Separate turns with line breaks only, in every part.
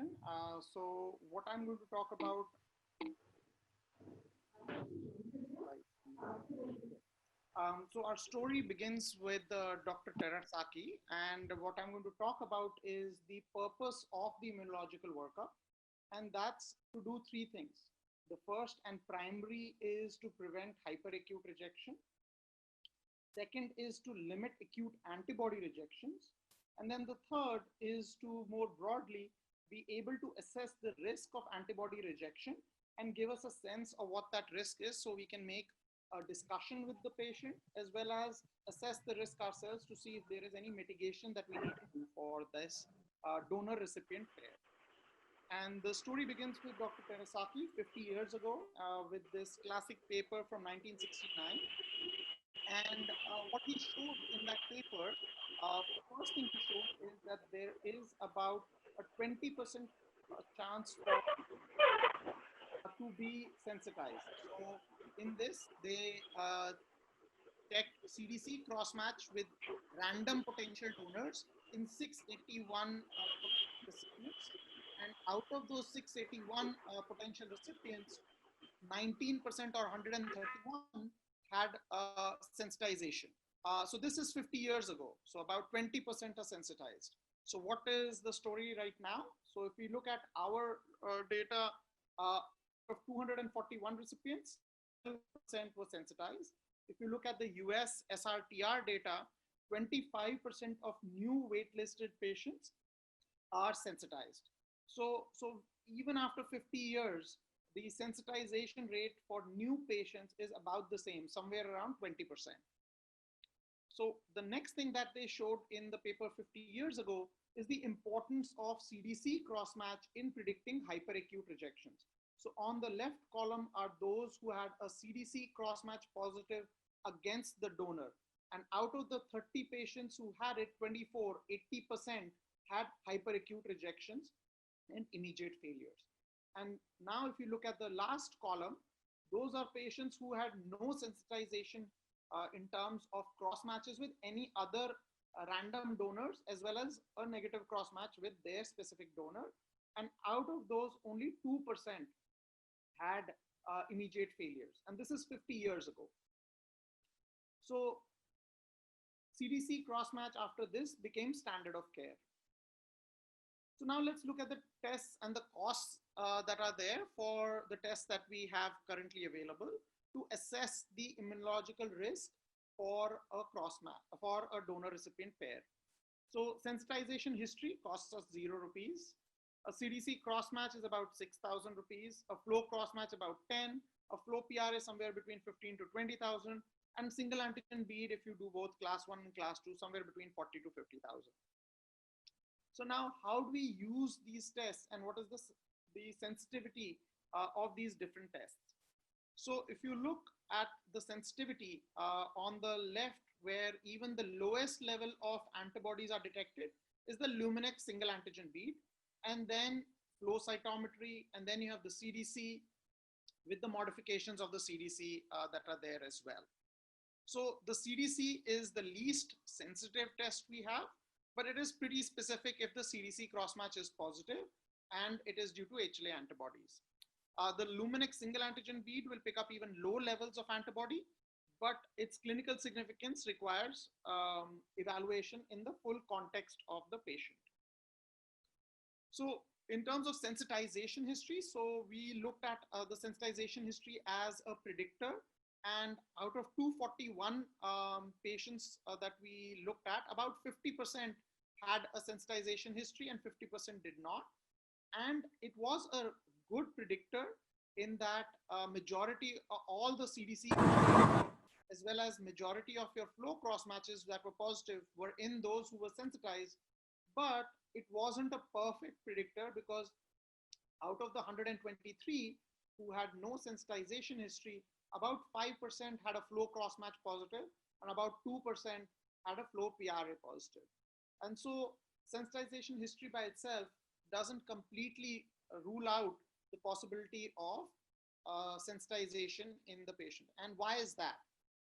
presentation. So what I'm going to talk about, so our story begins with Dr. Terasaki, and what I'm going to talk about is the purpose of the immunological workup, and that's to do three things. The first and primary is to prevent hyperacute rejection. Second is to limit acute antibody rejections. And then the third is to more broadly be able to assess the risk of antibody rejection and give us a sense of what that risk is so we can make a discussion with the patient as well as assess the risk ourselves to see if there is any mitigation that we need to do for this donor recipient pair. And the story begins with Dr. Terasaki 50 years ago with this classic paper from 1969. And what he showed in that paper, the first thing he showed is that there is about a 20% chance for to be sensitized. So in this, they checked CDC cross-match with random potential donors in 681 recipients. And out of those 681 potential recipients, 19% or 131 had sensitization. So this is 50 years ago. So about 20% are sensitized. So what is the story right now? So if we look at our data of 241 recipients, 2% were sensitized. If you look at the US SRTR data, 25% of new waitlisted patients are sensitized. So even after 50 years, the sensitization rate for new patients is about the same, somewhere around 20%. So the next thing that they showed in the paper 50 years ago is the importance of CDC crossmatch in predicting hyperacute rejections. So on the left column are those who had a CDC crossmatch positive against the donor. And out of the 30 patients who had it, 80% had hyperacute rejections and immediate failures. And now if you look at the last column, those are patients who had no sensitization in terms of cross matches with any other random donors, as well as a negative cross match with their specific donor. And out of those, only 2% had immediate failures. And this is 50 years ago. So CDC cross match after this became standard of care. So now let's look at the tests and the costs that are there for the tests that we have currently available to assess the immunological risk for a cross-match, for a donor-recipient pair. So sensitization history costs us 0 rupees. A CDC cross-match is about 6,000 rupees. A flow cross-match about 10. A flow PR is somewhere between 15 to 20,000. And single antigen bead, if you do both class 1 and class 2, somewhere between 40 to 50,000. So now, how do we use these tests and what is the sensitivity of these different tests? So if you look at the sensitivity on the left, where even the lowest level of antibodies are detected, is the Luminex single antigen bead, and then flow cytometry, and then you have the CDC with the modifications of the CDC that are there as well. So the CDC is the least sensitive test we have, but it is pretty specific if the CDC crossmatch is positive and it is due to HLA antibodies. The Luminex single antigen bead will pick up even low levels of antibody, but its clinical significance requires evaluation in the full context of the patient. So in terms of sensitization history, so we looked at the sensitization history as a predictor. And out of 241 patients that we looked at, about 50% had a sensitization history and 50% did not. And it was a good predictor in that majority, all the CDC, as well as majority of your flow cross matches that were positive were in those who were sensitized. But it wasn't a perfect predictor because out of the 123 who had no sensitization history, about 5% had a flow cross-match positive and about 2% had a flow PRA positive. And so sensitization history by itself doesn't completely rule out the possibility of sensitization in the patient. And why is that?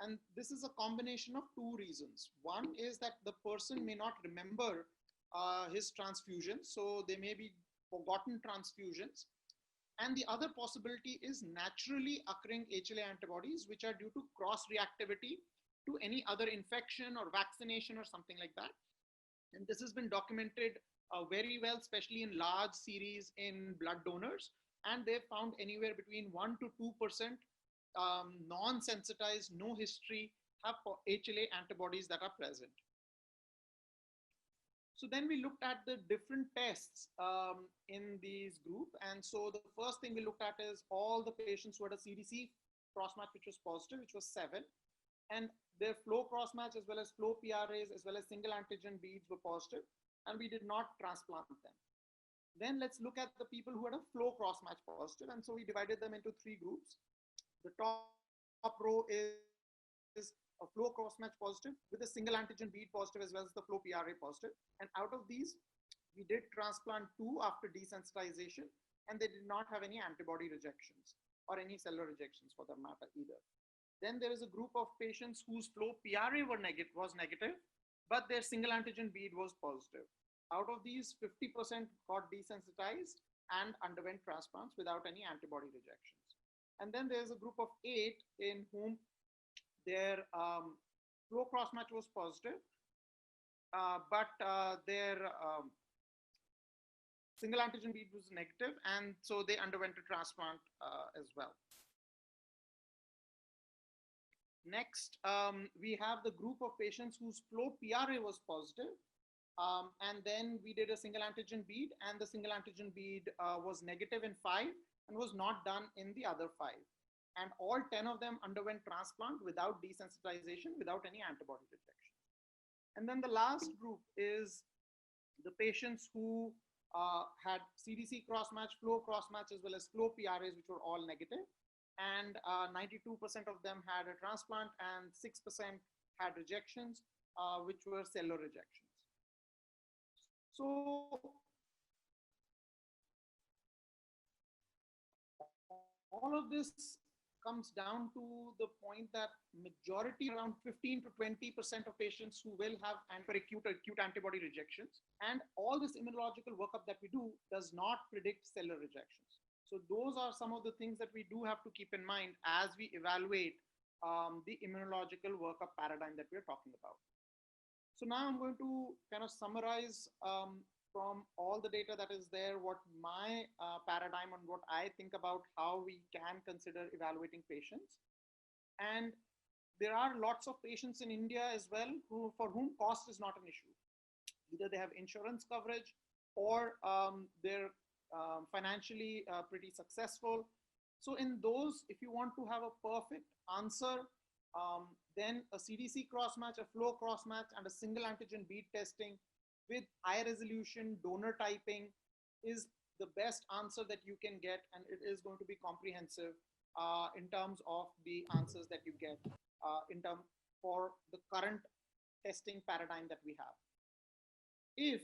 And this is a combination of two reasons. One is that the person may not remember his transfusion. So they may be forgotten transfusions. And the other possibility is naturally occurring HLA antibodies, which are due to cross reactivity to any other infection or vaccination or something like that. And this has been documented very well, especially in large series in blood donors. And they've found anywhere between 1 to 2% non-sensitized, no history, have HLA antibodies that are present. So then we looked at the different tests in these group. And so the first thing we looked at is all the patients who had a CDC cross-match, which was positive, which was 7. And their flow cross-match as well as flow PRAs as well as single antigen beads were positive. And we did not transplant them. Then let's look at the people who had a flow cross-match positive. And so we divided them into 3 groups. The top row is a flow cross-match positive with a single antigen bead positive as well as the flow PRA positive. And out of these, we did transplant 2 after desensitization, and they did not have any antibody rejections or any cellular rejections for that matter either. Then there is a group of patients whose flow PRA was negative, but their single antigen bead was positive. Out of these, 50% got desensitized and underwent transplants without any antibody rejections. And then there's a group of 8 in whom their flow cross-match was positive, but their single antigen bead was negative, and so they underwent a transplant as well. Next, we have the group of patients whose flow PRA was positive, and then we did a single antigen bead, and the single antigen bead was negative in 5 and was not done in the other 5. And all 10 of them underwent transplant without desensitization, without any antibody rejection. And then the last group is the patients who had CDC cross-match, flow cross-match, as well as flow PRAs, which were all negative. And 92% of them had a transplant and 6% had rejections, which were cellular rejections. So all of this comes down to the point that majority, around 15 to 20% of patients who will have acute antibody rejections. And all this immunological workup that we do does not predict cellular rejections. So those are some of the things that we do have to keep in mind as we evaluate the immunological workup paradigm that we're talking about. So now I'm going to kind of summarize from all the data that is there, what my paradigm and what I think about how we can consider evaluating patients. And there are lots of patients in India as well for whom cost is not an issue. Either they have insurance coverage or they're financially pretty successful. So in those, if you want to have a perfect answer, then a CDC cross-match, a flow cross-match, and a single antigen bead testing with high resolution donor typing is the best answer that you can get, and it is going to be comprehensive in terms of the answers that you get for the current testing paradigm that we have. If,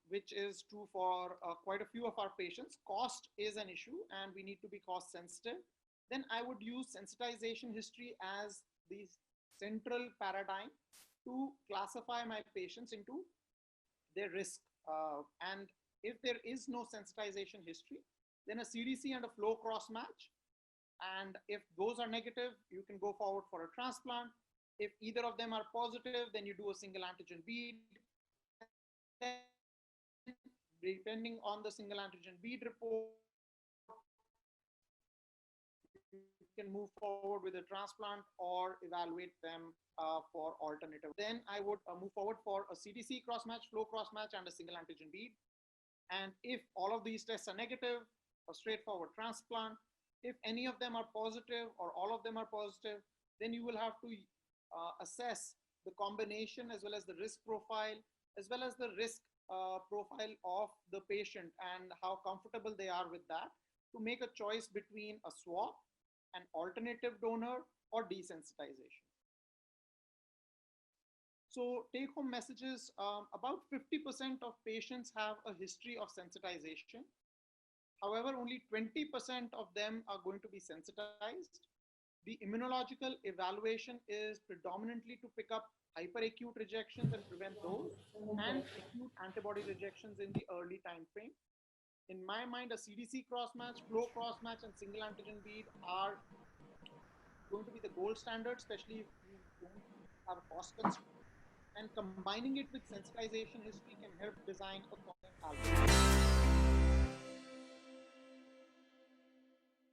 which is true for quite a few of our patients, cost is an issue and we need to be cost sensitive, then I would use sensitization history as the central paradigm to classify my patients into their risk. And if there is no sensitization history, then a CDC and a flow cross match. And if those are negative, you can go forward for a transplant. If either of them are positive, then you do a single antigen bead. Then, depending on the single antigen bead report, you can move forward with a transplant or evaluate them for alternative. Then I would move forward for a CDC cross-match, flow cross-match, and a single antigen bead. And if all of these tests are negative, a straightforward transplant. If any of them are positive or all of them are positive, then you will have to assess the combination as well as the risk profile, as well as the risk profile of the patient and how comfortable they are with that to make a choice between a swap, an alternative donor, or desensitization. So take home messages, about 50% of patients have a history of sensitization. However, only 20% of them are going to be sensitized. The immunological evaluation is predominantly to pick up hyperacute rejections and prevent those, and acute antibody rejections in the early time frame. In my mind, a CDC cross match, flow cross match, and single antigen bead are going to be the gold standard, especially if you don't have a cost constraint. And combining it with sensitization history can help design a content algorithm.